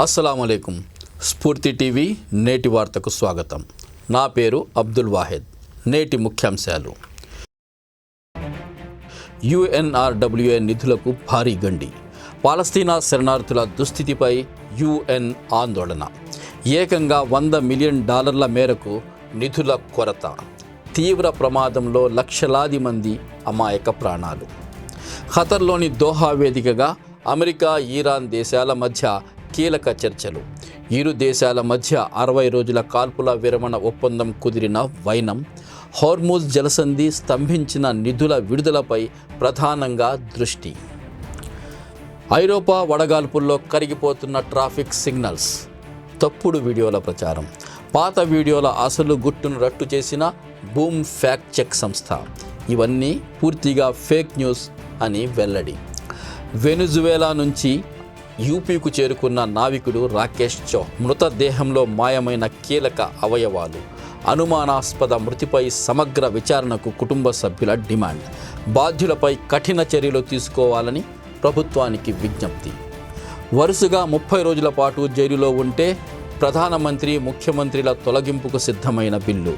అస్సలాముఅలైకుం. స్ఫూర్తి టీవీ నేటి వార్తకు స్వాగతం. నా పేరు అబ్దుల్ వాహెద్. నేటి ముఖ్యాంశాలు. యుఎన్ఆర్డబ్ల్యూఏ నిధులకు భారీ గండి. పాలస్తీనా శరణార్థుల దుస్థితిపై యుఎన్ ఆందోళన. ఏకంగా $100 మిలియన్ మేరకు నిధుల కొరత. తీవ్ర ప్రమాదంలో లక్షలాది మంది అమాయక ప్రాణాలు. ఖతర్లోని దోహా వేదికగా అమెరికా, ఇరాన్ దేశాల మధ్య కీలక చర్చలు. ఇరు దేశాల మధ్య 60 రోజుల కాల్పుల విరమణ ఒప్పందం కుదిరిన వైనం. హోర్ముజ్ జలసంధి స్తంభించిన నిధుల విడుదలపై ప్రధానంగా దృష్టి. ఐరోపా వడగాల్పుల్లో కరిగిపోతున్న ట్రాఫిక్ సిగ్నల్స్. తప్పుడు వీడియోల ప్రచారం. పాత వీడియోల అసలు గుట్టును రట్టు చేసిన బూమ్ ఫ్యాక్ట్ చెక్ సంస్థ. ఇవన్నీ పూర్తిగా ఫేక్ న్యూస్ అని వెల్లడి. వెనుజువేలా నుంచి యూపీకు చేరుకున్న నావికుడు రాకేష్ చౌ మృతదేహంలో మాయమైన కీలక అవయవాలు. అనుమానాస్పద మృతిపై సమగ్ర విచారణకు కుటుంబ సభ్యుల డిమాండ్. బాధ్యులపై కఠిన చర్యలు తీసుకోవాలని ప్రభుత్వానికి విజ్ఞప్తి. వరుసగా 30 రోజుల పాటు జైలులో ఉంటే ప్రధానమంత్రి, ముఖ్యమంత్రుల తొలగింపుకు సిద్ధమైన బిల్లు.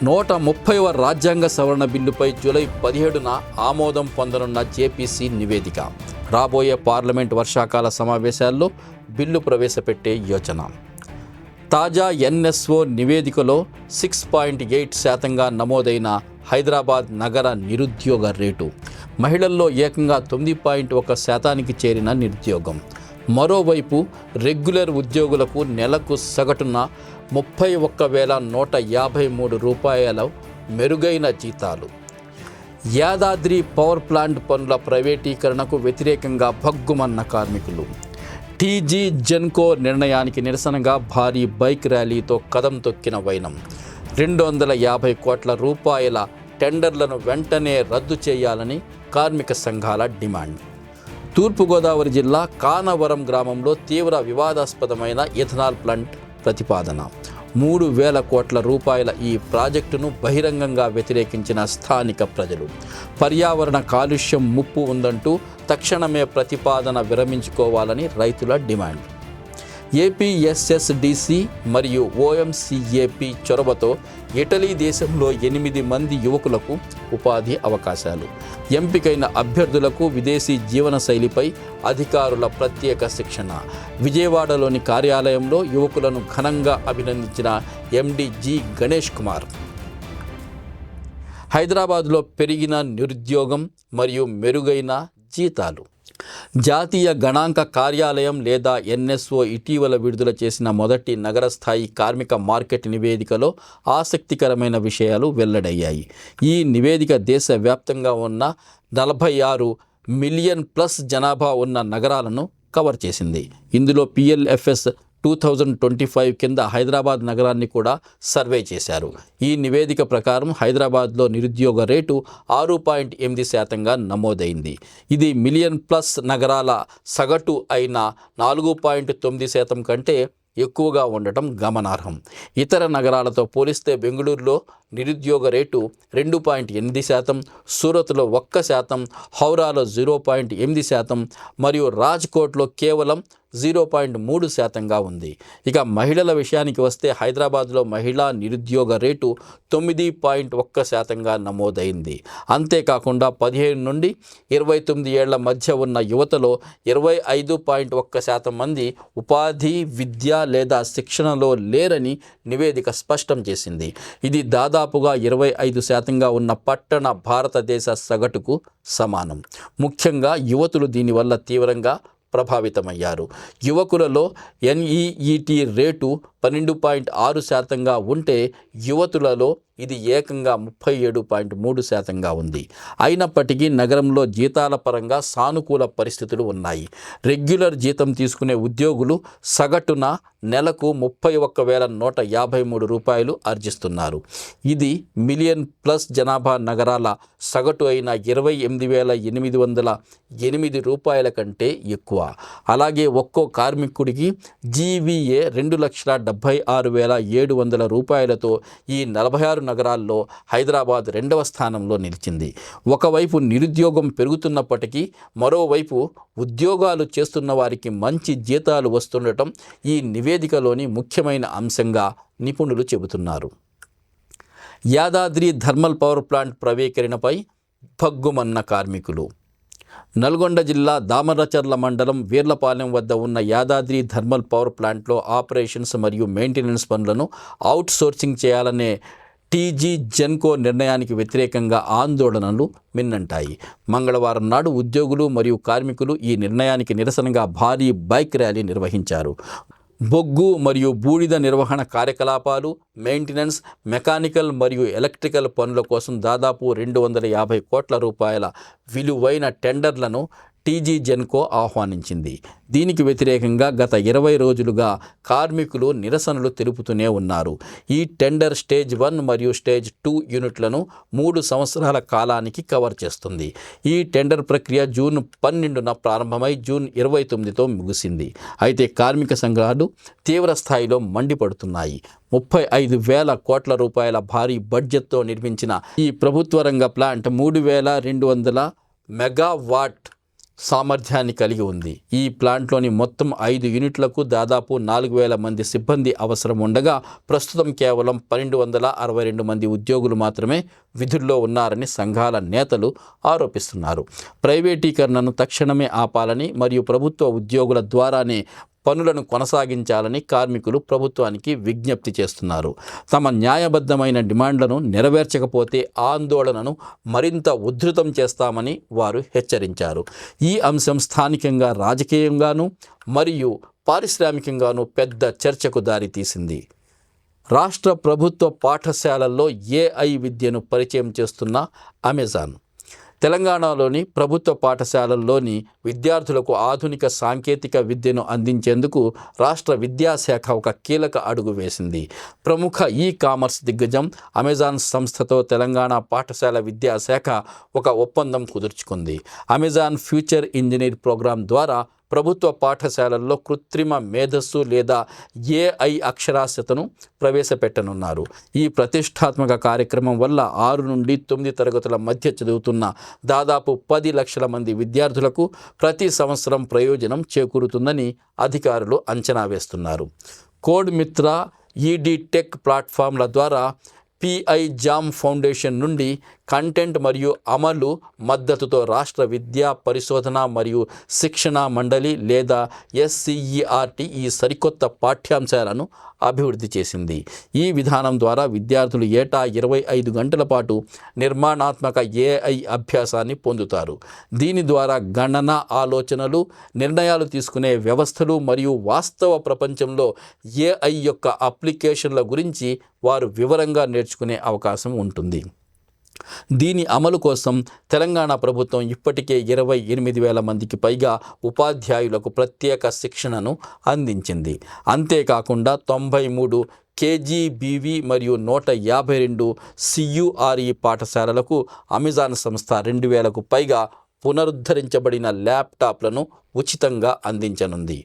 130వ రాజ్యాంగ సవరణ బిల్లుపై జూలై 17న ఆమోదం పొందనున్న జేపీసీ నివేదిక. రాబోయే పార్లమెంట్ వర్షాకాల సమావేశాల్లో బిల్లు ప్రవేశపెట్టే యోచన. తాజా ఎన్ఎస్ఓ నివేదికలో 6.8% నమోదైన హైదరాబాద్ నగర నిరుద్యోగ రేటు. మహిళల్లో ఏకంగా 9.1% చేరిన నిరుద్యోగం. మరోవైపు రెగ్యులర్ ఉద్యోగులకు నెలకు సగటున $31,153 మెరుగైన జీతాలు. యాదాద్రి పవర్ ప్లాంట్ పనుల ప్రైవేటీకరణకు వ్యతిరేకంగా భగ్గుమన్న కార్మికులు. టీజీ జెన్కో నిర్ణయానికి నిరసనగా భారీ బైక్ ర్యాలీతో కదం తొక్కిన వైనం. $250 కోట్ల టెండర్లను వెంటనే రద్దు చేయాలని కార్మిక సంఘాల డిమాండ్. తూర్పుగోదావరి జిల్లా కానవరం గ్రామంలో తీవ్ర వివాదాస్పదమైన ఇథనాల్ ప్లాంట్ ప్రతిపాదన. $3,000 కోట్ల ఈ ప్రాజెక్టును బహిరంగంగా వ్యతిరేకించిన స్థానిక ప్రజలు. పర్యావరణ కాలుష్యం ముప్పు ఉందంటూ తక్షణమే ప్రతిపాదన విరమించుకోవాలని రైతుల డిమాండ్. ఏపీఎస్ఎస్డిసి మరియు ఓఎంసీఏపీ చొరవతో ఇటలీ దేశంలో 8 మంది యువకులకు ఉపాధి అవకాశాలు. ఎంపికైన అభ్యర్థులకు విదేశీ జీవనశైలిపై అధికారుల ప్రత్యేక శిక్షణ. విజయవాడలోని కార్యాలయంలో యువకులను ఘనంగా అభినందించిన ఎండీ జి గణేష్ కుమార్. హైదరాబాద్లో పెరిగిన నిరుద్యోగం మరియు మెరుగైన జీతాలు. జాతీయ గణాంక కార్యాలయం లేదా ఎన్ఎస్ఓ ఇటీవల విడుదల చేసిన మొదటి నగర స్థాయి కార్మిక మార్కెట్ నివేదికలో ఆసక్తికరమైన విషయాలు వెల్లడయ్యాయి. ఈ నివేదిక దేశవ్యాప్తంగా ఉన్న 46 మిలియన్ ప్లస్ జనాభా ఉన్న నగరాలను కవర్ చేసింది. ఇందులో PLFS 2025 కింద హైదరాబాద్ నగరాన్ని కూడా సర్వే చేశారు. ఈ నివేదిక ప్రకారం హైదరాబాద్లో నిరుద్యోగ రేటు 6.8% నమోదైంది. ఇది మిలియన్ ప్లస్ నగరాల సగటు అయిన 4.9% కంటే ఎక్కువగా ఉండటం గమనార్హం. ఇతర నగరాలతో పోలిస్తే బెంగళూరులో నిరుద్యోగ రేటు 2.8%, సూరత్లో 1%, హౌరాలో 0.8% మరియు రాజ్కోట్లో కేవలం 0.3%గా ఉంది. ఇక మహిళల విషయానికి వస్తే హైదరాబాద్లో మహిళా నిరుద్యోగ రేటు 9.1%గా నమోదైంది. అంతేకాకుండా 15 నుండి 29 ఏళ్ల మధ్య ఉన్న యువతలో 25.1% మంది ఉపాధి, విద్య లేదా శిక్షణలో లేరని నివేదిక స్పష్టం చేసింది. ఇది దాదాపుగా 25%గా ఉన్న పట్టణ భారతదేశ సగటుకు సమానం. ముఖ్యంగా యువతులు దీనివల్ల తీవ్రంగా ప్రభావితమయ్యారు. యువకులలో NEET రేటు 12.6%గా ఉంటే యువతులలో ఇది ఏకంగా 37.3%గా ఉంది. అయినప్పటికీ నగరంలో జీతాల పరంగా సానుకూల పరిస్థితులు ఉన్నాయి. రెగ్యులర్ జీతం తీసుకునే ఉద్యోగులు సగటున నెలకు $31,153 ఆర్జిస్తున్నారు. ఇది మిలియన్ ప్లస్ జనాభా నగరాల సగటు అయిన $28,808 కంటే ఎక్కువ. అలాగే ఒక్కో కార్మికుడికి GVA $2,70,000 76,700 రూపాయలతో ఈ 46 నగరాల్లో హైదరాబాద్ 2వ స్థానంలో నిలిచింది. ఒకవైపు నిరుద్యోగం పెరుగుతున్నప్పటికీ మరోవైపు ఉద్యోగాలు చేస్తున్న వారికి మంచి జీతాలు వస్తుండటం ఈ నివేదికలోని ముఖ్యమైన అంశంగా నిపుణులు చెబుతున్నారు. యాదాద్రి థర్మల్ పవర్ ప్లాంట్ ప్రవేశీకరణపై భగ్గుమన్న కార్మికులు. నల్గొండ జిల్లా దామరచర్ల మండలం వీర్లపాలెం వద్ద ఉన్న యాదాద్రి థర్మల్ పవర్ ప్లాంట్లో ఆపరేషన్స్ మరియు మెయింటెనెన్స్ పనులను అవుట్సోర్సింగ్ చేయాలనే టీజీ జెన్కో నిర్ణయానికి వ్యతిరేకంగా ఆందోళనలు మిన్నంటాయి. మంగళవారం నాడు ఉద్యోగులు మరియు కార్మికులు ఈ నిర్ణయానికి నిరసనగా భారీ బైక్ ర్యాలీ నిర్వహించారు. బొగ్గు మరియు బూడిద నిర్వహణ కార్యకలాపాలు, మెయింటెనెన్స్, మెకానికల్ మరియు ఎలక్ట్రికల్ పనుల కోసం దాదాపు 250 కోట్ల రూపాయల విలువైన టెండర్లను టీజీ జెన్కో ఆహ్వానించింది. దీనికి వ్యతిరేకంగా గత 20 రోజులుగా కార్మికులు నిరసనలు తెలుపుతూనే ఉన్నారు. ఈ టెండర్ స్టేజ్ 1 మరియు స్టేజ్ 2 యూనిట్లను 3 సంవత్సరాల కాలానికి కవర్ చేస్తుంది. ఈ టెండర్ ప్రక్రియ జూన్ 12న ప్రారంభమై జూన్ 29తో ముగిసింది. అయితే కార్మిక సంఘాలు తీవ్ర స్థాయిలో మండిపడుతున్నాయి. 35,000 కోట్ల రూపాయల భారీ బడ్జెట్తో నిర్మించిన ఈ ప్రభుత్వ రంగ ప్లాంట్ 3,200 మెగావాట్ సామర్థ్యాన్ని కలిగి ఉంది. ఈ ప్లాంట్లోని మొత్తం 5 యూనిట్లకు దాదాపు 4,000 మంది సిబ్బంది అవసరం ఉండగా ప్రస్తుతం కేవలం 1,262 మంది ఉద్యోగులు మాత్రమే విధుల్లో ఉన్నారని సంఘాల నేతలు ఆరోపిస్తున్నారు. ప్రైవేటీకరణను తక్షణమే ఆపాలని మరియు ప్రభుత్వ ఉద్యోగుల ద్వారానే పనులను కొనసాగించాలని కార్మికులు ప్రభుత్వానికి విజ్ఞప్తి చేస్తున్నారు. తమ న్యాయబద్ధమైన డిమాండ్లను నెరవేర్చకపోతే ఆందోళనను మరింత ఉధృతం చేస్తామని వారు హెచ్చరించారు. ఈ అంశం స్థానికంగా రాజకీయంగానూ మరియు పారిశ్రామికంగానూ పెద్ద చర్చకు దారితీసింది. రాష్ట్ర ప్రభుత్వ పాఠశాలల్లో ఏఐ విద్యను పరిచయం చేస్తున్న అమెజాన్ తెలంగాణలోని ప్రభుత్వ పాఠశాలల్లోని విద్యార్థులకు ఆధునిక సాంకేతిక విద్యను అందించేందుకు రాష్ట్ర విద్యాశాఖ ఒక కీలక అడుగు వేసింది. ప్రముఖ ఈ-కామర్స్ దిగ్గజం అమెజాన్ సంస్థతో తెలంగాణ పాఠశాల విద్యాశాఖ ఒక ఒప్పందం కుదుర్చుకుంది. అమెజాన్ ఫ్యూచర్ ఇంజనీర్ ప్రోగ్రాం ద్వారా ప్రభుత్వ పాఠశాలల్లో కృత్రిమ మేధస్సు లేదా ఏఐ అక్షరాస్యతను ప్రవేశపెట్టనున్నారు. ఈ ప్రతిష్టాత్మక కార్యక్రమం వల్ల 6 నుండి 9 తరగతుల మధ్య చదువుతున్న దాదాపు 10 లక్షల మంది విద్యార్థులకు ప్రతి సంవత్సరం ప్రయోజనం చేకూరుతుందని అధికారులు అంచనా వేస్తున్నారు. కోడ్ మిత్ర, ఈడీ టెక్ ప్లాట్ఫామ్ల ద్వారా పిఐ జామ్ ఫౌండేషన్ నుండి కంటెంట్ మరియు అమలు మద్దతుతో రాష్ట్ర విద్యా పరిశోధన మరియు శిక్షణ మండలి లేదా ఎస్సిఈఆర్టీ ఈ సరికొత్త పాఠ్యాంశాలను అభివృద్ధి చేసింది. ఈ విధానం ద్వారా విద్యార్థులు ఏటా 25 గంటల పాటు నిర్మాణాత్మక ఏఐ అభ్యాసాన్ని పొందుతారు. దీని ద్వారా గణన, ఆలోచనలు, నిర్ణయాలు తీసుకునే వ్యవస్థలు మరియు వాస్తవ ప్రపంచంలో ఏఐ యొక్క అప్లికేషన్ల గురించి వారు వివరంగా నేర్చుకునే అవకాశం ఉంటుంది. దీని అమలు కోసం తెలంగాణ ప్రభుత్వం ఇప్పటికే 28,000 మందికి పైగా ఉపాధ్యాయులకు ప్రత్యేక శిక్షణను అందించింది. అంతేకాకుండా 93 కేజీబీవీ మరియు 152 సియుఆర్ఈ పాఠశాలలకు అమెజాన్ సంస్థ 2,000కు పైగా పునరుద్ధరించబడిన ల్యాప్టాప్లను ఉచితంగా అందించనుంది.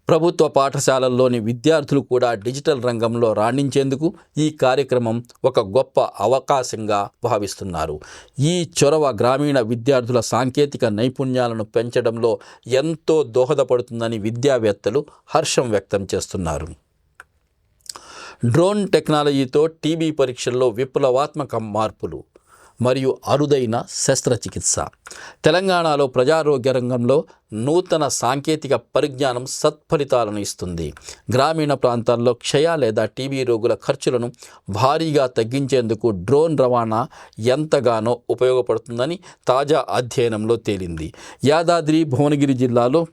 ప్రభుత్వ పాఠశాలల్లోని విద్యార్థులు కూడా డిజిటల్ రంగంలో రాణించేందుకు ఈ కార్యక్రమం ఒక గొప్ప అవకాశంగా భావిస్తున్నారు. ఈ చొరవ గ్రామీణ విద్యార్థుల సాంకేతిక నైపుణ్యాలను పెంచడంలో ఎంతో దోహదపడుతుందని విద్యావేత్తలు హర్షం వ్యక్తం చేస్తున్నారు. డ్రోన్ టెక్నాలజీతో టీబీ పరీక్షల్లో విప్లవాత్మక మార్పులు మరియు అరుదైన శస్త్రచికిత్స. తెలంగాణలో ప్రజారోగ్య రంగంలో నూతన సాంకేతిక పరిజ్ఞానం సత్ఫలితాలను ఇస్తుంది. గ్రామీణ ప్రాంతాల్లో క్షయ లేదా టీబీ రోగుల ఖర్చులను భారీగా తగ్గించేందుకు డ్రోన్ రవాణా ఎంతగానో ఉపయోగపడుతుందని తాజా అధ్యయనంలో తేలింది. యాదాద్రి భువనగిరి జిల్లాలో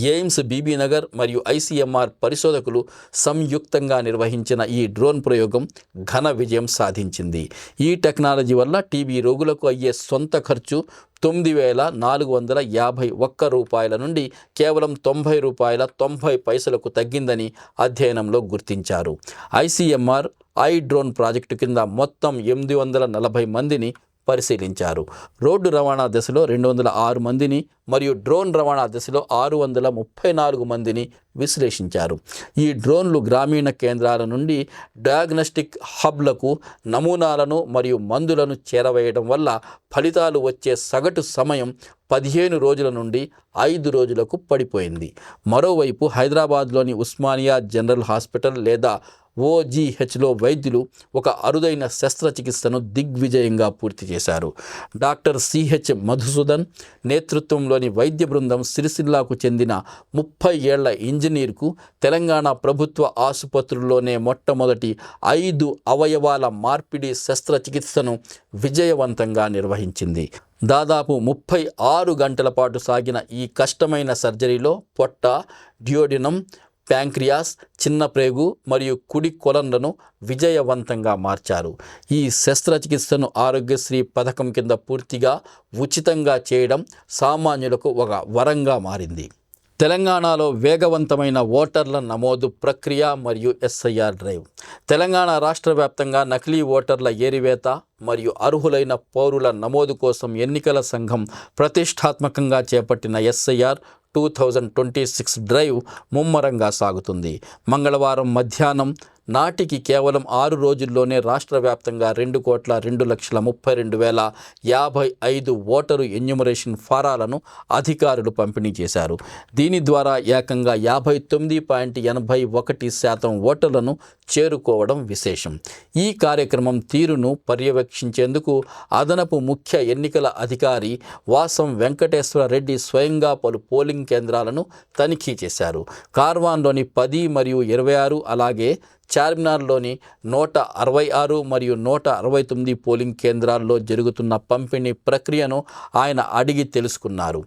ఎయిమ్స్, బీబీనగర్ మరియు ఐసీఎంఆర్ పరిశోధకులు సంయుక్తంగా నిర్వహించిన ఈ డ్రోన్ ప్రయోగం ఘన విజయం సాధించింది. ఈ టెక్నాలజీ వల్ల టీబీ రోగులకు అయ్యే సొంత ఖర్చు 9,451 రూపాయల నుండి కేవలం ₹90.90 తగ్గిందని అధ్యయనంలో గుర్తించారు. ఐసీఎంఆర్ ఐ డ్రోన్ ప్రాజెక్టు కింద మొత్తం 840 మందిని పరిశీలించారు. రోడ్డు రవాణా దశలో 206 మందిని మరియు డ్రోన్ రవాణా దశలో 634 మందిని విశ్లేషించారు. ఈ డ్రోన్లు గ్రామీణ కేంద్రాల నుండి డయాగ్నోస్టిక్ హబ్లకు నమూనాలను మరియు మందులను చేరవేయడం వల్ల ఫలితాలు వచ్చే సగటు సమయం 15 రోజుల నుండి 5 రోజులకు పడిపోయింది. మరోవైపు హైదరాబాద్లోని ఉస్మానియా జనరల్ హాస్పిటల్ లేదా OGHలో వైద్యులు ఒక అరుదైన శస్త్రచికిత్సను దిగ్విజయంగా పూర్తి చేశారు. డాక్టర్ CH మధుసూదన్ నేతృత్వంలోని వైద్య బృందం సిరిసిల్లాకు చెందిన 30 ఏళ్ల ఇంజనీర్కు తెలంగాణ ప్రభుత్వ ఆసుపత్రుల్లోనే మొట్టమొదటి 5 అవయవాల మార్పిడి శస్త్రచికిత్సను విజయవంతంగా నిర్వహించింది. దాదాపు 36 గంటల పాటు సాగిన ఈ కష్టమైన సర్జరీలో పొట్ట, డ్యూయోడినం, ప్యాంక్రియాస్, చిన్న ప్రేగు మరియు కుడి కొలన్లను విజయవంతంగా మార్చారు. ఈ శస్త్రచికిత్సను ఆరోగ్యశ్రీ పథకం కింద పూర్తిగా ఉచితంగా చేయడం సామాన్యులకు ఒక వరంగా మారింది. తెలంగాణలో వేగవంతమైన ఓటర్ల నమోదు ప్రక్రియ మరియు SIR డ్రైవ్. తెలంగాణ రాష్ట్ర వ్యాప్తంగా నకిలీ ఓటర్ల ఏరివేత మరియు అర్హులైన పౌరుల నమోదు కోసం ఎన్నికల సంఘం ప్రతిష్టాత్మకంగా చేపట్టిన SIR 2026 డ్రైవ్ ముమ్మరంగా సాగుతుంది. మంగళవారం మధ్యాహ్నం నాటికి కేవలం 6 రోజుల్లోనే రాష్ట్ర వ్యాప్తంగా 2,232,055 ఓటరు ఎన్యూమరేషన్ ఫారాలను అధికారులు పంపిణీ చేశారు. దీని ద్వారా ఏకంగా 59.81% ఓటర్లను చేరుకోవడం విశేషం. ఈ కార్యక్రమం తీరును పర్యవేక్షించేందుకు అదనపు ముఖ్య ఎన్నికల అధికారి వాసం వెంకటేశ్వర రెడ్డి స్వయంగా పలు పోలింగ్ కేంద్రాలను తనిఖీ చేశారు. కార్వాన్లోని 10 మరియు 26 అలాగే చార్మినార్లోని 166 మరియు 169 పోలింగ్ కేంద్రాల్లో జరుగుతున్న పంపిణీ ప్రక్రియను ఆయన అడిగి తెలుసుకున్నారు.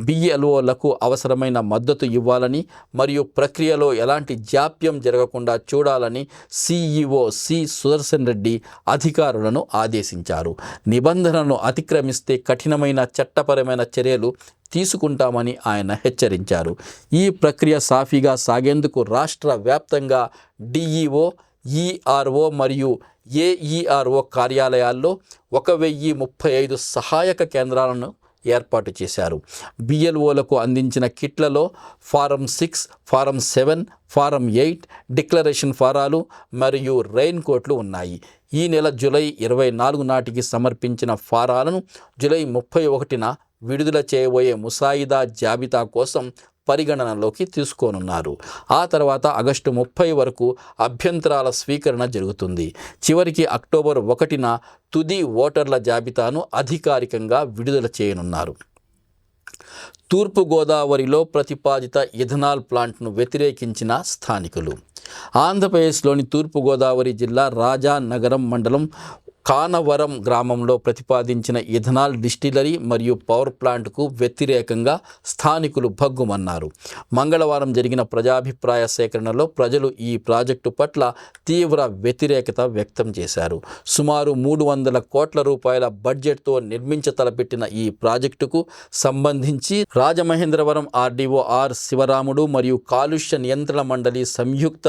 BLOలకు అవసరమైన మద్దతు ఇవ్వాలని మరియు ప్రక్రియలో ఎలాంటి జాప్యం జరగకుండా చూడాలని CEO సి సుదర్శన్ రెడ్డి అధికారులను ఆదేశించారు. నిబంధనలను అతిక్రమిస్తే కఠినమైన చట్టపరమైన చర్యలు తీసుకుంటామని ఆయన హెచ్చరించారు. ఈ ప్రక్రియ సాఫీగా సాగేందుకు రాష్ట్ర వ్యాప్తంగా DEO, ERO మరియు AERO కార్యాలయాల్లో 1035 సహాయక కేంద్రాలను ఏర్పాటు చేశారు. BLOలకు అందించిన కిట్లలో ఫారం 6, ఫారం 7, ఫారం 8 డిక్లరేషన్ ఫారాలు మరియు రెయిన్ కోట్లు ఉన్నాయి. ఈ నెల జూలై 24 నాటికి సమర్పించిన ఫారాలను జూలై 31న విడుదల చేయబోయే ముసాయిదా జాబితా కోసం పరిగణనలోకి తీసుకోనున్నారు. ఆ తర్వాత ఆగస్టు 30 వరకు అభ్యంతరాల స్వీకరణ జరుగుతుంది. చివరికి అక్టోబర్ 1న తుది ఓటర్ల జాబితాను అధికారికంగా విడుదల చేయనున్నారు. తూర్పుగోదావరిలో ప్రతిపాదిత ఇథనాల్ ప్లాంట్ను వ్యతిరేకించిన స్థానికులు. ఆంధ్రప్రదేశ్లోని తూర్పుగోదావరి జిల్లా రాజానగరం మండలం కానవరం గ్రామంలో ప్రతిపాదించిన ఇథనాల్ డిస్టిలరీ మరియు పవర్ ప్లాంట్కు వ్యతిరేకంగా స్థానికులు భగ్గుమన్నారు. మంగళవారం జరిగిన ప్రజాభిప్రాయ సేకరణలో ప్రజలు ఈ ప్రాజెక్టు పట్ల తీవ్ర వ్యతిరేకత వ్యక్తం చేశారు. సుమారు 300 కోట్ల రూపాయల బడ్జెట్తో నిర్మించతలపెట్టిన ఈ ప్రాజెక్టుకు సంబంధించి రాజమహేంద్రవరం RDO ఆర్ శివరాముడు మరియు కాలుష్య నియంత్రణ మండలి సంయుక్త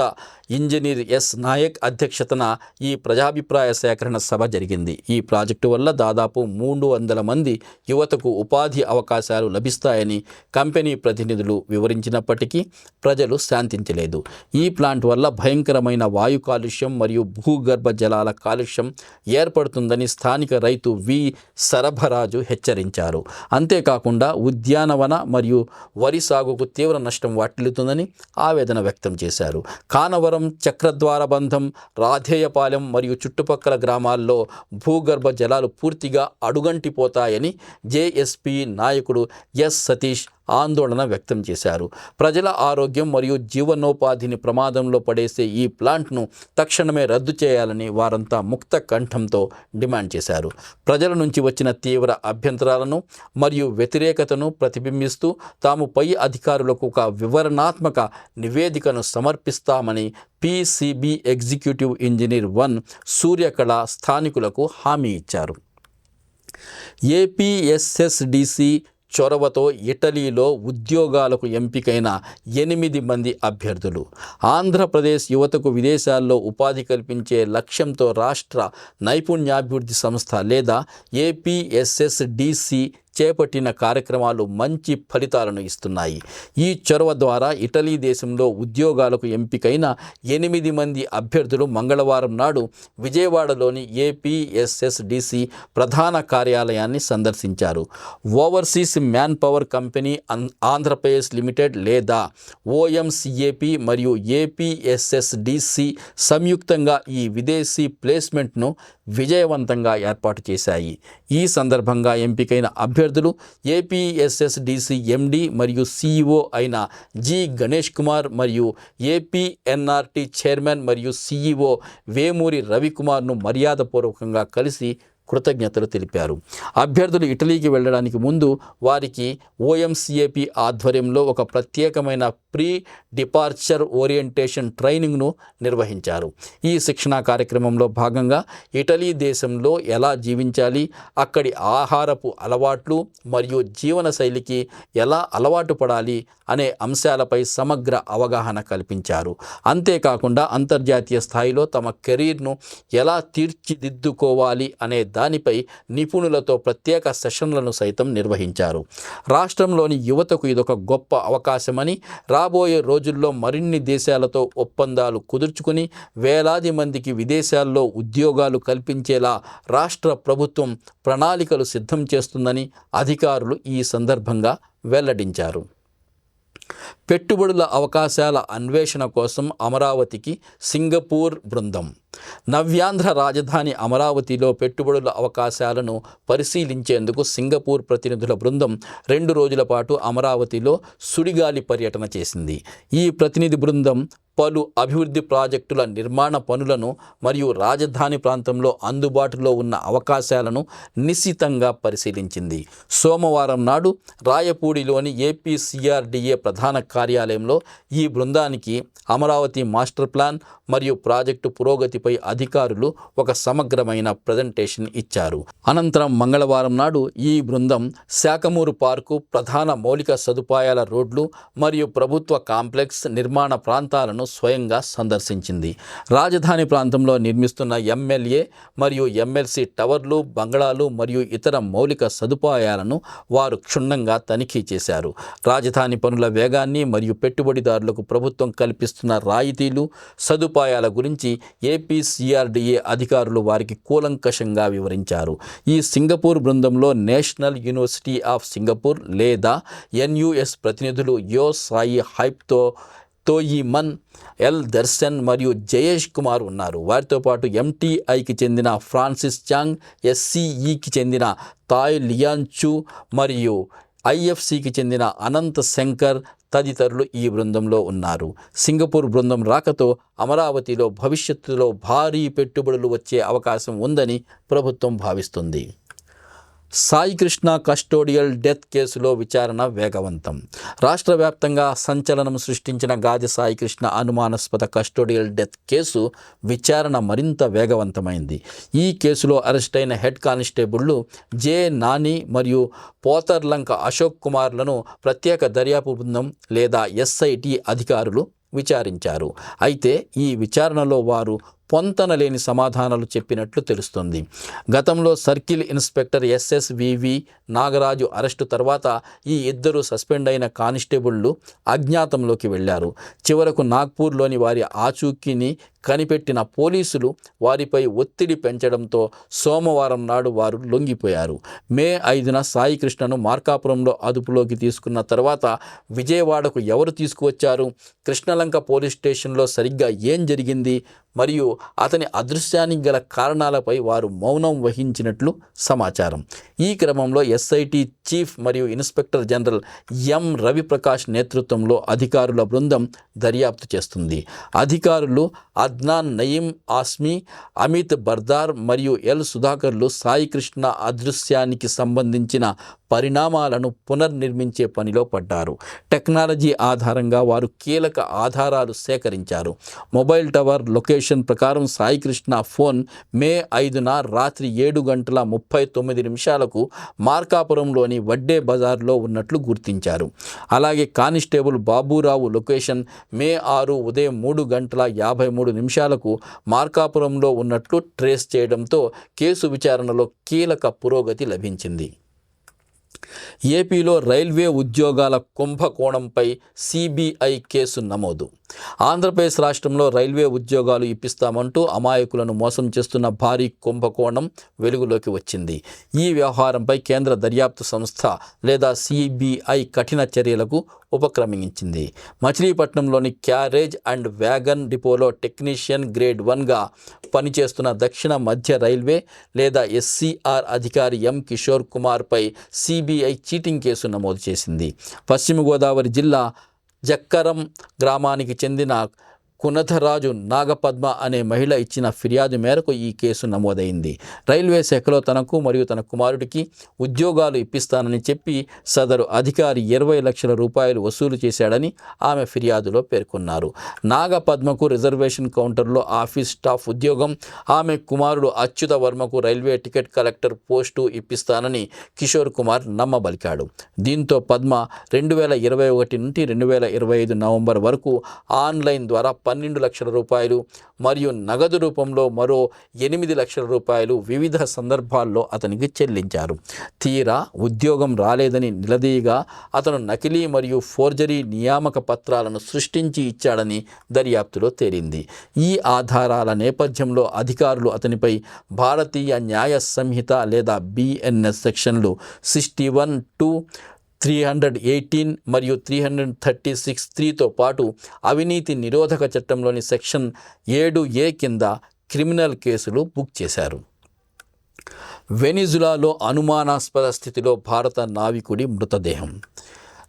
ఇంజనీర్ S నాయక్ అధ్యక్షతన ఈ ప్రజాభిప్రాయ సేకరణ సభ జరిగింది. ఈ ప్రాజెక్టు వల్ల దాదాపు 300 మంది యువతకు ఉపాధి అవకాశాలు లభిస్తాయని కంపెనీ ప్రతినిధులు వివరించినప్పటికీ ప్రజలు శాంతించలేదు. ఈ ప్లాంట్ వల్ల భయంకరమైన వాయు కాలుష్యం మరియు భూగర్భ జలాల కాలుష్యం ఏర్పడుతుందని స్థానిక రైతు వి సరభరాజు హెచ్చరించారు. అంతేకాకుండా ఉద్యానవన మరియు వరి సాగుకు తీవ్ర నష్టం వాటిల్లుతుందని ఆవేదన వ్యక్తం చేశారు. కానవరం, చక్రద్వారబంధం, రాధేయపాలెం మరియు చుట్టుపక్కల గ్రామాల్లో భూగర్భ జలాలు పూర్తిగా అడుగంటిపోతాయని JSP నాయకుడు S సతీష్ ఆందోళన వ్యక్తం చేశారు. ప్రజల ఆరోగ్యం మరియు జీవనోపాధిని ప్రమాదంలో పడేసే ఈ ప్లాంట్ను తక్షణమే రద్దు చేయాలని వారంతా ముక్త కంఠంతో డిమాండ్ చేశారు. ప్రజల నుంచి వచ్చిన తీవ్ర అభ్యంతరాలను మరియు వ్యతిరేకతను ప్రతిబింబిస్తూ తాము పై అధికారులకు ఒక వివరణాత్మక నివేదికను సమర్పిస్తామని PCB ఎగ్జిక్యూటివ్ ఇంజనీర్ 1 సూర్యకళ స్థానికులకు హామీ ఇచ్చారు. APSSDC చొరవతో ఇటలీలో ఉద్యోగాలకు ఎంపికైన 8 మంది అభ్యర్థులు. ఆంధ్రప్రదేశ్ యువతకు విదేశాల్లో ఉపాధి కల్పించే లక్ష్యంతో రాష్ట్ర నైపుణ్యాభివృద్ధి సంస్థ లేదా APSSDC చేపట్టిన కార్యక్రమాలు మంచి ఫలితాలను ఇస్తున్నాయి. ఈ చొరవ ద్వారా ఇటలీ దేశంలో ఉద్యోగాలకు ఎంపికైన 8 మంది అభ్యర్థులు మంగళవారం నాడు విజయవాడలోని ఏపీఎస్ఎస్డిసి ప్రధాన కార్యాలయాన్ని సందర్శించారు. Overseas man power company Andhra Pradesh limited లేదా ఓఎంసీఏపీ మరియు ఏపీఎస్ఎస్డిసి సంయుక్తంగా ఈ విదేశీ ప్లేస్మెంట్ను విజయవంతంగా ఏర్పాటు చేశాయి. ఈ సందర్భంగా ఎంపికైన అభ్యర్థులు ఏపీఎస్ఎస్డిసి ఎండి మరియు సిఇఓ అయిన జి గణేష్ కుమార్ మరియు ఏపీఎన్ఆర్టీ చైర్మన్ మరియు సిఇఓ వేమూరి రవికుమార్ను మర్యాదపూర్వకంగా కలిసి కృతజ్ఞతలు తెలిపారు. అభ్యర్థులు ఇటలీకి వెళ్ళడానికి ముందు వారికి ఓఎంసీఏపీ ఆధ్వర్యంలో ఒక ప్రత్యేకమైన ప్రీ డిపార్చర్ ఓరియంటేషన్ ట్రైనింగ్ను నిర్వహించారు. ఈ శిక్షణా కార్యక్రమంలో భాగంగా ఇటలీ దేశంలో ఎలా జీవించాలి, అక్కడి ఆహారపు అలవాట్లు మరియు జీవనశైలికి ఎలా అలవాటు పడాలి అనే అంశాలపై సమగ్ర అవగాహన కల్పించారు. అంతేకాకుండా అంతర్జాతీయ స్థాయిలో తమ కెరీర్ను ఎలా తీర్చిదిద్దుకోవాలి అనే దానిపై నిపుణులతో ప్రత్యేక సెషన్లను సైతం నిర్వహించారు. రాష్ట్రంలోని యువతకు ఇదొక గొప్ప అవకాశమని, రాబోయే రోజుల్లో మరిన్ని దేశాలతో ఒప్పందాలు కుదుర్చుకుని వేలాది మందికి విదేశాల్లో ఉద్యోగాలు కల్పించేలా రాష్ట్ర ప్రభుత్వం ప్రణాళికలు సిద్ధం చేస్తుందని అధికారులు ఈ సందర్భంగా వెల్లడించారు. పెట్టుబడుల అవకాశాల అన్వేషణ కోసం అమరావతికి సింగపూర్ బృందం. నవ్యాంధ్ర రాజధాని అమరావతిలో పెట్టుబడుల అవకాశాలను పరిశీలించేందుకు సింగపూర్ ప్రతినిధుల బృందం 2 రోజుల పాటు అమరావతిలో సుడిగాలి పర్యటన చేసింది. ఈ ప్రతినిధి బృందం పలు అభివృద్ధి ప్రాజెక్టుల నిర్మాణ పనులను మరియు రాజధాని ప్రాంతంలో అందుబాటులో ఉన్న అవకాశాలను నిశితంగా పరిశీలించింది. సోమవారం నాడు రాయపూడిలోని ఏపీసీఆర్డీఏ ప్రధాన కార్యాలయంలో ఈ బృందానికి అమరావతి మాస్టర్ ప్లాన్ మరియు ప్రాజెక్టు పురోగతిపై అధికారులు ఒక సమగ్రమైన ప్రజెంటేషన్ ఇచ్చారు. అనంతరం మంగళవారం నాడు ఈ బృందం శాఖమూరు పార్కు, ప్రధాన మౌలిక సదుపాయాల రోడ్లు మరియు ప్రభుత్వ కాంప్లెక్స్ నిర్మాణ ప్రాంతాలను స్వయంగా సందర్శించింది. రాజధాని ప్రాంతంలో నిర్మిస్తున్న ఎమ్మెల్యే మరియు ఎమ్మెల్సీ టవర్లు, బంగ్లాలు మరియు ఇతర మౌలిక సదుపాయాలను వారు క్షుణ్ణంగా తనిఖీ చేశారు. రాజధాని పనుల వేగాన్ని మరియు పెట్టుబడిదారులకు ప్రభుత్వం కల్పిస్తున్న రాయితీలు, సదుపాయాల గురించి ఏపీసీఆర్డీఏ అధికారులు వారికి కూలంకషంగా వివరించారు. ఈ సింగపూర్ బృందంలో నేషనల్ యూనివర్సిటీ ఆఫ్ సింగపూర్ లేదా ఎన్యూఎస్ ప్రతినిధులు యో సాయి హైప్తో తోయిమన్, ఎల్ దర్శన్ మరియు జయేష్ కుమార్ ఉన్నారు. వారితో పాటు ఎంటీఐకి చెందిన ఫ్రాన్సిస్ చాంగ్, ఎస్సీఈకి చెందిన తాయ్ లియాన్ చూ మరియు ఐఎఫ్సికి చెందిన అనంత్ శంకర్ తదితరులు ఈ బృందంలో ఉన్నారు. సింగపూర్ బృందం రాకతో అమరావతిలో భవిష్యత్తులో భారీ పెట్టుబడులు వచ్చే అవకాశం ఉందని ప్రభుత్వం భావిస్తుంది. సాయికృష్ణ కస్టోడియల్ డెత్ కేసులో విచారణ వేగవంతం. రాష్ట్ర వ్యాప్తంగా సంచలనం సృష్టించిన గాది సాయికృష్ణ అనుమానాస్పద కస్టోడియల్ డెత్ కేసు విచారణ మరింత వేగవంతమైంది. ఈ కేసులో అరెస్టైన హెడ్ కానిస్టేబుళ్లు జె నాని మరియు పోతర్లంక అశోక్ కుమార్లను ప్రత్యేక దర్యాప్తు బృందం లేదా ఎస్ఐటి అధికారులు విచారించారు. అయితే ఈ విచారణలో వారు పొంతనలేని సమాధానాలు చెప్పినట్లు తెలుస్తుంది. గతంలో సర్కిల్ ఇన్స్పెక్టర్ ఎస్ఎస్వివి నాగరాజు అరెస్టు తర్వాత ఈ ఇద్దరు సస్పెండ్ అయిన కానిస్టేబుళ్లు అజ్ఞాతంలోకి వెళ్లారు. చివరకు నాగ్పూర్లోని వారి ఆచూకీని కనిపెట్టిన పోలీసులు వారిపై ఒత్తిడి పెంచడంతో సోమవారం నాడు వారు లొంగిపోయారు. మే 5న సాయికృష్ణను మార్కాపురంలో అదుపులోకి తీసుకున్న తర్వాత విజయవాడకు ఎవరు తీసుకువచ్చారు, కృష్ణలంక పోలీస్ స్టేషన్లో సరిగ్గా ఏం జరిగింది మరియు అతని అదృశ్యానికి గల కారణాలపై వారు మౌనం వహించినట్లు సమాచారం. ఈ క్రమంలో ఎస్ఐటి చీఫ్ మరియు ఇన్స్పెక్టర్ జనరల్ ఎం రవిప్రకాష్ నేతృత్వంలో అధికారుల బృందం దర్యాప్తు చేస్తుంది. అధికారులు అద్నాన్ నయీం ఆస్మి, అమిత్ బర్దార్ మరియు ఎల్ సుధాకర్లు సాయికృష్ణ అదృశ్యానికి సంబంధించిన పరిణామాలను పునర్నిర్మించే పనిలో పడ్డారు. టెక్నాలజీ ఆధారంగా వారు కీలక ఆధారాలు సేకరించారు. మొబైల్ టవర్ లొకేషన్ ప్రకారం సాయికృష్ణ ఫోన్ మే 5న రాత్రి 7:39 మార్కాపురంలోని వడ్డే బజార్లో ఉన్నట్లు గుర్తించారు. అలాగే కానిస్టేబుల్ బాబురావు లొకేషన్ మే 6 ఉదయం 3:53 మార్కాపురంలో ఉన్నట్లు ట్రేస్ చేయడంతో కేసు విచారణలో కీలక పురోగతి లభించింది. ఏపీలో రైల్వే ఉద్యోగాల కుంభకోణంపై సిబిఐ కేసు నమోదు. ఆంధ్రప్రదేశ్ రాష్ట్రంలో రైల్వే ఉద్యోగాలు ఇప్పిస్తామంటూ అమాయకులను మోసం చేస్తున్న భారీ కుంభకోణం వెలుగులోకి వచ్చింది. ఈ వ్యవహారంపై కేంద్ర దర్యాప్తు సంస్థ లేదా సిబిఐ కఠిన చర్యలకు ఉపక్రమించింది. మచిలీపట్నంలోని క్యారేజ్ అండ్ వ్యాగన్ డిపోలో టెక్నీషియన్ గ్రేడ్ 1గా పనిచేస్తున్న దక్షిణ మధ్య రైల్వే లేదా ఎస్సీఆర్ అధికారి ఎం కిషోర్ కుమార్పై సిబిఐ చీటింగ్ కేసు నమోదు చేసింది. పశ్చిమ గోదావరి జిల్లా జక్కరం గ్రామానికి చెందిన కునథరాజు నాగపద్మ అనే మహిళ ఇచ్చిన ఫిర్యాదు మేరకు ఈ కేసు నమోదైంది. రైల్వే శాఖలో తనకు మరియు తన కుమారుడికి ఉద్యోగాలు ఇప్పిస్తానని చెప్పి సదరు అధికారి 20 లక్షల రూపాయలు వసూలు చేశాడని ఆమె ఫిర్యాదులో పేర్కొన్నారు. నాగపద్మకు రిజర్వేషన్ కౌంటర్లో ఆఫీస్ స్టాఫ్ ఉద్యోగం, ఆమె కుమారుడు అచ్యుత వర్మకు రైల్వే టికెట్ కలెక్టర్ పోస్టు ఇప్పిస్తానని కిషోర్ కుమార్ నమ్మబలికాడు. దీంతో పద్మ 2021 నుండి 2025 నవంబర్ వరకు ఆన్లైన్ ద్వారా 12 లక్షల రూపాయలు మరియు నగదు రూపంలో మరో 8 లక్షల రూపాయలు వివిధ సందర్భాల్లో అతనికి చెల్లించారు. తీరా ఉద్యోగం రాలేదని నిలదీయగా అతను నకిలీ మరియు ఫోర్జరీ నియామక పత్రాలను సృష్టించి ఇచ్చాడని దర్యాప్తులో తేలింది. ఈ ఆధారాల నేపథ్యంలో అధికారులు అతనిపై భారతీయ న్యాయ సంహిత లేదా బిఎన్ఎస్ సెక్షన్లు 61, 318 మరియు 336(3)తో పాటు అవినీతి నిరోధక చట్టంలోని సెక్షన్ 7A కింద క్రిమినల్ కేసులు బుక్ చేశారు. వెనిజులాలో అనుమానాస్పద స్థితిలో భారత నావికుడి మృతదేహం.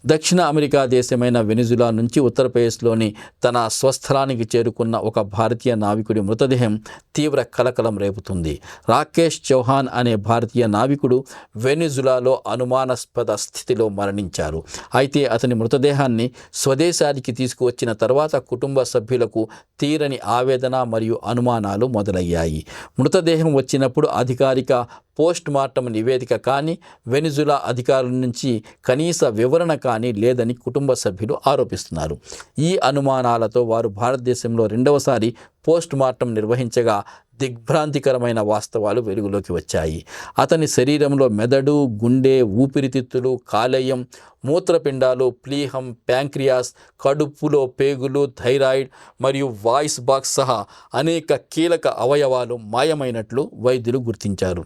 దక్షిణ అమెరికా దేశమైన వెనిజులా నుంచి ఉత్తరప్రదేశ్లోని తన స్వస్థలానికి చేరుకున్న ఒక భారతీయ నావికుడి మృతదేహం తీవ్ర కలకలం రేపుతుంది. రాకేష్ చౌహాన్ అనే భారతీయ నావికుడు వెనిజులాలో అనుమానాస్పద స్థితిలో మరణించారు. అయితే అతని మృతదేహాన్ని స్వదేశానికి తీసుకువచ్చిన తర్వాత కుటుంబ సభ్యులకు తీరని ఆవేదన మరియు అనుమానాలు మొదలయ్యాయి. మృతదేహం వచ్చినప్పుడు అధికారిక పోస్ట్ మార్టం నివేదిక కానీ వెనిజులా అధికారుల నుంచి కనీస వివరణ కానీ లేదని కుటుంబ సభ్యులు ఆరోపిస్తున్నారు. ఈ అనుమానాలతో వారు భారతదేశంలో రెండవసారి పోస్ట్ మార్టం నిర్వహించగా దిగ్భ్రాంతికరమైన వాస్తవాలు వెలుగులోకి వచ్చాయి. అతని శరీరంలో మెదడు, గుండె, ఊపిరితిత్తులు, కాలేయం, మూత్రపిండాలు, ప్లీహం, ప్యాంక్రియాస్, కడుపులో పేగులు, థైరాయిడ్ మరియు వాయిస్ బాక్స్ సహా అనేక కీలక అవయవాలు మాయమైనట్లు వైద్యులు గుర్తించారు.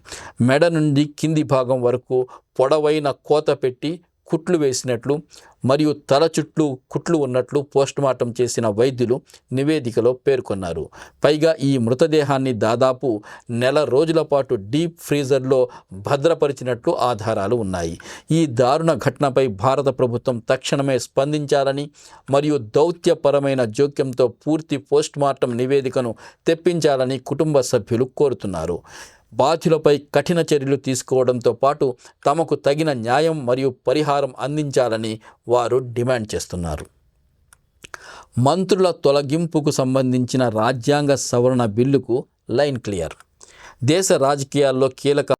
మెడ నుండి కింది భాగం వరకు పొడవైన కోత పెట్టి కుట్లు వేసినట్లు మరియు తల చుట్టూ కుట్లు ఉన్నట్లు పోస్టుమార్టం చేసిన వైద్యులు నివేదికలో పేర్కొన్నారు. పైగా ఈ మృతదేహాన్ని దాదాపు 1 నెల రోజుల పాటు డీప్ ఫ్రీజర్లో భద్రపరిచినట్లు ఆధారాలు ఉన్నాయి. ఈ దారుణ ఘటనపై భారత ప్రభుత్వం తక్షణమే స్పందించాలని మరియు దౌత్యపరమైన జోక్యంతో పూర్తి పోస్టుమార్టం నివేదికను తెప్పించాలని కుటుంబ సభ్యులు కోరుతున్నారు. బాధ్యులపై కఠిన చర్యలు తీసుకోవడంతో పాటు తమకు తగిన న్యాయం మరియు పరిహారం అందించాలని వారు డిమాండ్ చేస్తున్నారు. మంత్రుల తొలగింపుకు సంబంధించిన రాజ్యాంగ సవరణ బిల్లుకు లైన్ క్లియర్. దేశ రాజకీయాల్లో కీలక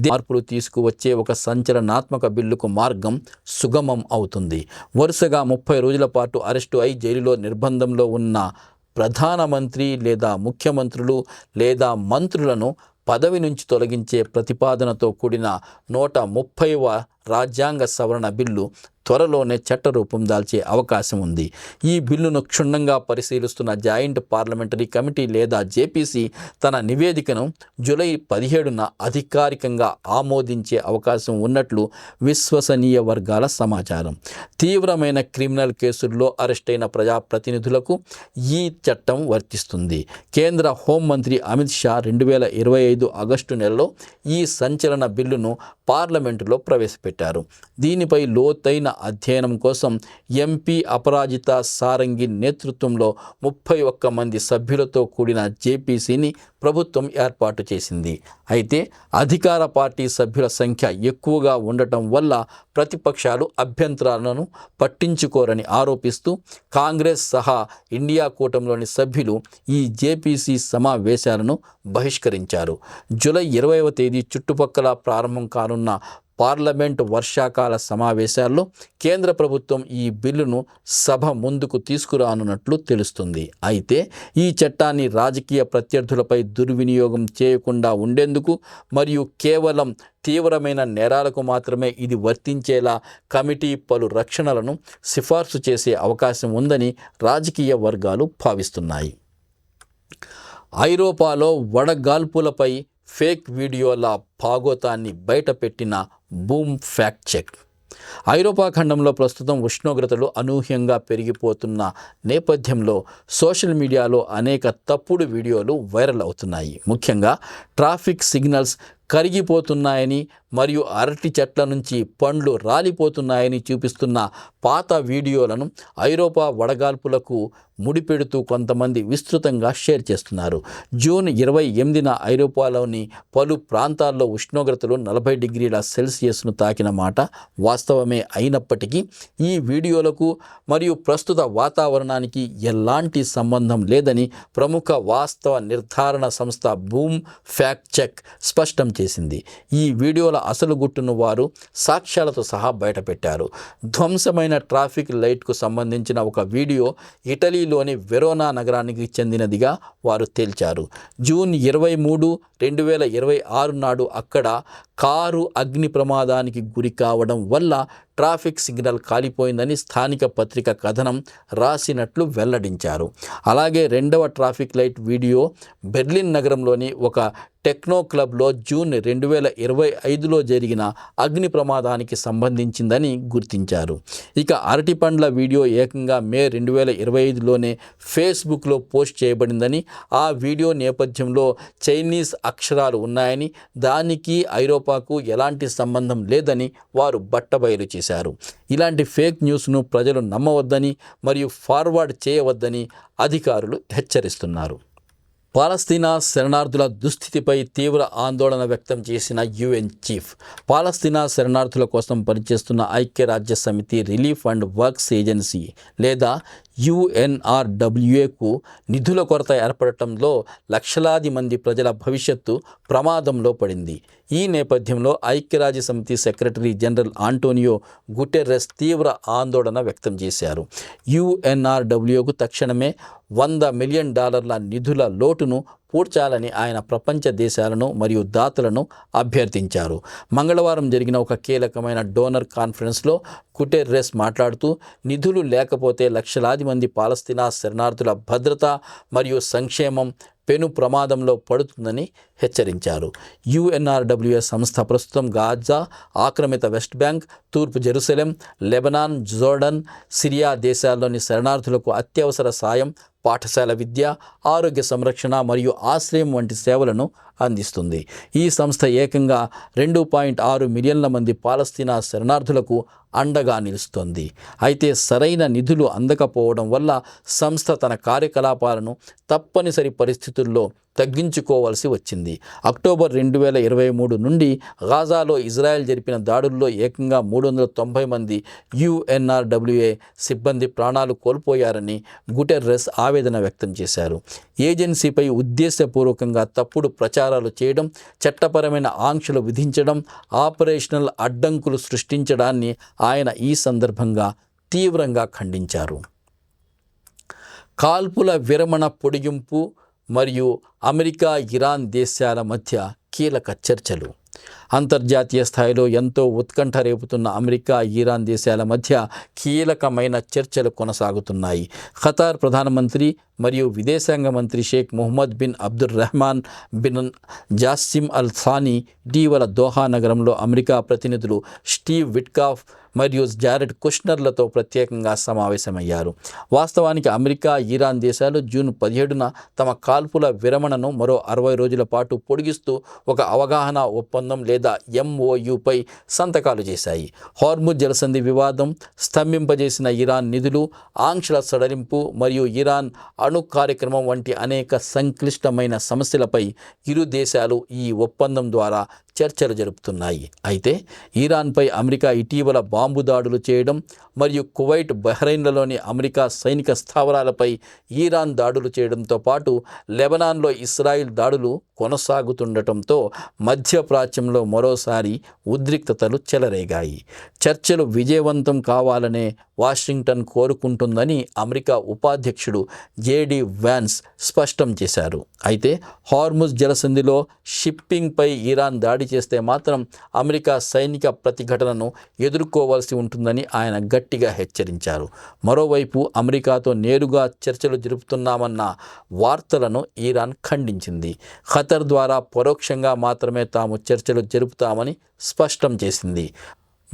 మార్పులు తీసుకువచ్చే ఒక సంచలనాత్మక బిల్లుకు మార్గం సుగమం అవుతుంది. వరుసగా 30 రోజుల పాటు అరెస్టు అయి జైలులో నిర్బంధంలో ఉన్న ప్రధానమంత్రి లేదా ముఖ్యమంత్రులు లేదా మంత్రులను పదవి నుంచి తొలగించే ప్రతిపాదనతో కూడిన 130వ రాజ్యాంగ సవరణ బిల్లు త్వరలోనే చట్టరూపం దాల్చే అవకాశం ఉంది. ఈ బిల్లును క్షుణ్ణంగా పరిశీలిస్తున్న జాయింట్ పార్లమెంటరీ కమిటీ లేదా జేపీసీ తన నివేదికను జూలై 17న అధికారికంగా ఆమోదించే అవకాశం ఉన్నట్లు విశ్వసనీయ వర్గాల సమాచారం. తీవ్రమైన క్రిమినల్ కేసుల్లో అరెస్టైన ప్రజాప్రతినిధులకు ఈ చట్టం వర్తిస్తుంది. కేంద్ర హోంమంత్రి అమిత్ షా 2025 ఆగస్టు నెలలో ఈ సంచలన బిల్లును పార్లమెంటులో ప్రవేశపెట్టారు. దీనిపై లోతైన అధ్యయనం కోసం ఎంపీ అపరాజిత సారంగి నేతృత్వంలో 31 మంది సభ్యులతో కూడిన జేపీసీని ప్రభుత్వం ఏర్పాటు చేసింది. అయితే అధికార పార్టీ సభ్యుల సంఖ్య ఎక్కువగా ఉండటం వల్ల ప్రతిపక్షాలు అభ్యంతరాలను పట్టించుకోరని ఆరోపిస్తూ కాంగ్రెస్ సహా ఇండియా కూటమిలోని సభ్యులు ఈ జేపీసీ సమావేశాలను బహిష్కరించారు. జూలై 20వ తేదీ చుట్టుపక్కల ప్రారంభం కానున్న పార్లమెంట్ వర్షాకాల సమావేశాల్లో కేంద్ర ప్రభుత్వం ఈ బిల్లును సభ ముందుకు తీసుకురానున్నట్లు తెలుస్తుంది. అయితే ఈ చట్టాన్ని రాజకీయ ప్రత్యర్థులపై దుర్వినియోగం చేయకుండా ఉండేందుకు మరియు కేవలం తీవ్రమైన నేరాలకు మాత్రమే ఇది వర్తించేలా కమిటీ పలు రక్షణలను సిఫార్సు చేసే అవకాశం ఉందని రాజకీయ వర్గాలు భావిస్తున్నాయి. ఐరోపాలో వడగాల్పులపై ఫేక్ వీడియోల భాగోతాన్ని బయటపెట్టిన బూమ్ ఫ్యాక్ట్ చెక్. ఐరోపా ఖండంలో ప్రస్తుతం ఉష్ణోగ్రతలు అనూహ్యంగా పెరిగిపోతున్న నేపథ్యంలో సోషల్ మీడియాలో అనేక తప్పుడు వీడియోలు వైరల్ అవుతున్నాయి. ముఖ్యంగా ట్రాఫిక్ సిగ్నల్స్ కరిగిపోతున్నాయని మరియు అరటి చెట్ల నుంచి పండ్లు రాలిపోతున్నాయని చూపిస్తున్న పాత వీడియోలను ఐరోపా వడగాల్పులకు ముడిపెడుతూ కొంతమంది విస్తృతంగా షేర్ చేస్తున్నారు. జూన్ 28న ఐరోపాలోని పలు ప్రాంతాల్లో ఉష్ణోగ్రతలు 40 డిగ్రీల సెల్సియస్ను తాకిన మాట వాస్తవమే అయినప్పటికీ ఈ వీడియోలకు మరియు ప్రస్తుత వాతావరణానికి ఎలాంటి సంబంధం లేదని ప్రముఖ వాస్తవ నిర్ధారణ సంస్థ బూమ్ ఫ్యాక్ట్ చెక్ స్పష్టం చేసింది. ఈ వీడియోల అసలు గుట్టును వారు సాక్ష్యాలతో సహా బయటపెట్టారు. ధ్వంసమైన ట్రాఫిక్ లైట్కు సంబంధించిన ఒక వీడియో ఇటలీలోని వెరోనా నగరానికి చెందినదిగా వారు తేల్చారు. జూన్ 23, 2026 నాడు అక్కడ కారు అగ్ని ప్రమాదానికి గురి కావడం వల్ల ట్రాఫిక్ సిగ్నల్ కాలిపోయిందని స్థానిక పత్రిక కథనం రాసినట్లు వెల్లడించారు. అలాగే రెండవ ట్రాఫిక్ లైట్ వీడియో బెర్లిన్ నగరంలోని ఒక టెక్నో క్లబ్లో జూన్ 2025లో జరిగిన అగ్ని ప్రమాదానికి సంబంధించిందని గుర్తించారు. ఇక అరటి పండ్ల వీడియో ఏకంగా మే 2025లోనే ఫేస్బుక్లో పోస్ట్ చేయబడిందని, ఆ వీడియో నేపథ్యంలో చైనీస్ అక్షరాలు ఉన్నాయని, దానికి ఐరోపాకు ఎలాంటి సంబంధం లేదని వారు బట్టబయలు చేశారు. ఇలాంటి ఫేక్ న్యూస్ను ప్రజలు నమ్మవద్దని మరియు ఫార్వర్డ్ చేయవద్దని అధికారులు హెచ్చరిస్తున్నారు. పాలస్తీనా శరణార్థుల దుస్థితిపై తీవ్ర ఆందోళన వ్యక్తం చేసిన యుఎన్ చీఫ్, పాలస్తీనా శరణార్థుల కోసం పనిచేస్తున్న ఐక్యరాజ్య సమితి రిలీఫ్ అండ్ వర్క్స్ ఏజెన్సీ లేదా UNRWAకు నిధుల కొరత ఏర్పడటంలో లక్షలాది మంది ప్రజల భవిష్యత్తు ప్రమాదంలో పడింది. ఈ నేపథ్యంలో ఐక్యరాజ్య సమితి సెక్రటరీ జనరల్ ఆంటోనియో గుటెర్రెస్ తీవ్ర ఆందోళన వ్యక్తం చేశారు. UNRWకు తక్షణమే $100 మిలియన్ నిధుల లోటును పూడ్చాలని ఆయన ప్రపంచ దేశాలను మరియు దాతలను అభ్యర్థించారు. మంగళవారం జరిగిన ఒక కీలకమైన డోనర్ కాన్ఫరెన్స్లో గుటెర్రెస్ మాట్లాడుతూ, నిధులు లేకపోతే లక్షలాది మంది పాలస్తీనా శరణార్థుల భద్రత మరియు సంక్షేమం పెను ప్రమాదంలో పడుతుందని హెచ్చరించారు. UNRWA సంస్థ ప్రస్తుతం గాజా, ఆక్రమిత వెస్ట్ బ్యాంక్, తూర్పు జెరూసలేం, లెబనాన్, జోర్డన్, సిరియా దేశాల్లోని శరణార్థులకు అత్యవసర సాయం, పాఠశాల విద్య, ఆరోగ్య సంరక్షణ మరియు ఆశ్రయం వంటి సేవలను అందిస్తుంది. ఈ సంస్థ ఏకంగా 2.6 మిలియన్ల మంది పాలస్తీనా శరణార్థులకు అండగా నిలుస్తోంది. అయితే సరైన నిధులు అందకపోవడం వల్ల సంస్థ తన కార్యకలాపాలను తప్పనిసరి పరిస్థితుల్లో తగ్గించుకోవాల్సి వచ్చింది. అక్టోబర్ 2023 నుండి గాజాలో ఇజ్రాయెల్ జరిపిన దాడుల్లో ఏకంగా 390 మంది UNRWA సిబ్బంది ప్రాణాలు కోల్పోయారని గుటెర్రెస్ ఆవేదన వ్యక్తం చేశారు. ఏజెన్సీపై ఉద్దేశపూర్వకంగా తప్పుడు ప్రచారాలు చేయడం, చట్టపరమైన ఆంక్షలు విధించడం, ఆపరేషనల్ అడ్డంకులు సృష్టించడాన్ని ఆయన ఈ సందర్భంగా తీవ్రంగా ఖండించారు. కాల్పుల విరమణ పొడిగింపు మరియు అమెరికా, ఇరాన్ దేశాల మధ్య కీలక చర్చలు. అంతర్జాతీయ స్థాయిలో ఎంతో ఉత్కంఠ రేపుతున్న అమెరికా, ఇరాన్ దేశాల మధ్య కీలకమైన చర్చలు కొనసాగుతున్నాయి. ఖతార్ ప్రధానమంత్రి మరియు విదేశాంగ మంత్రి Sheikh Mohammed bin Abdul Rahman bin Jassim Al Thani ఇటీవల దోహా నగరంలో అమెరికా ప్రతినిధులు స్టీవ్ విట్కాఫ్ మరియు జారెడ్ కుష్నర్లతో ప్రత్యేకంగా సమావేశమయ్యారు. వాస్తవానికి అమెరికా, ఇరాన్ దేశాలు జూన్ 17న తమ కాల్పుల విరమణను మరో 60 రోజుల పాటు పొడిగిస్తూ ఒక అవగాహన ఒప్పందం లేదా MOUపై సంతకాలు చేశాయి. హార్ముజ్ జలసంధి వివాదం, స్తంభింపజేసిన ఇరాన్ నిధులు, ఆంక్షల సడలింపు మరియు ఇరాన్ అణు కార్యక్రమం వంటి అనేక సంక్లిష్టమైన సమస్యలపై ఇరు దేశాలు ఈ ఒప్పందం ద్వారా చర్చలు జరుపుతున్నాయి. అయితే ఇరాన్పై అమెరికా ఇటీవల బాంబు దాడులు చేయడం మరియు కువైట్, బహ్రెయిన్లలోని అమెరికా సైనిక స్థావరాలపై ఇరాన్ దాడులు చేయడంతో పాటు లెబనాన్లో ఇస్రాయిల్ దాడులు కొనసాగుతుండటంతో మధ్యప్రాచ్యంలో మరోసారి ఉద్రిక్తతలు చెలరేగాయి. చర్చలు విజయవంతం కావాలనే వాషింగ్టన్ కోరుకుంటుందని అమెరికా ఉపాధ్యక్షుడు జేడీ వ్యాన్స్ స్పష్టం చేశారు. అయితే హార్ముజ్ జలసంధిలో షిప్పింగ్పై ఇరాన్ దాడి చేస్తే మాత్రం అమెరికా సైనిక ప్రతిఘటనను ఎదుర్కోవాల్సి ఉంటుందని ఆయన గట్టిగా హెచ్చరించారు. మరోవైపు అమెరికాతో నేరుగా చర్చలు జరుపుతున్నామన్న వార్తలను ఇరాన్ ఖండించింది. ఖతర్ ద్వారా పరోక్షంగా మాత్రమే తాము చర్చలు జరుపుతామని స్పష్టం చేసింది.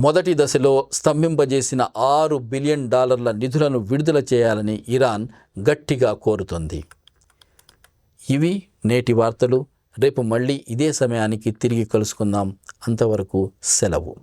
మొదటి దశలో స్తంభింపజేసిన $6 బిలియన్ నిధులను విడుదల చేయాలని ఇరాన్ గట్టిగా కోరుతోంది. ఇవి నేటి వార్తలు. రేపు మళ్ళీ ఇదే సమయానికి తిరిగి కలుసుకుందాం. అంతవరకు సెలవు.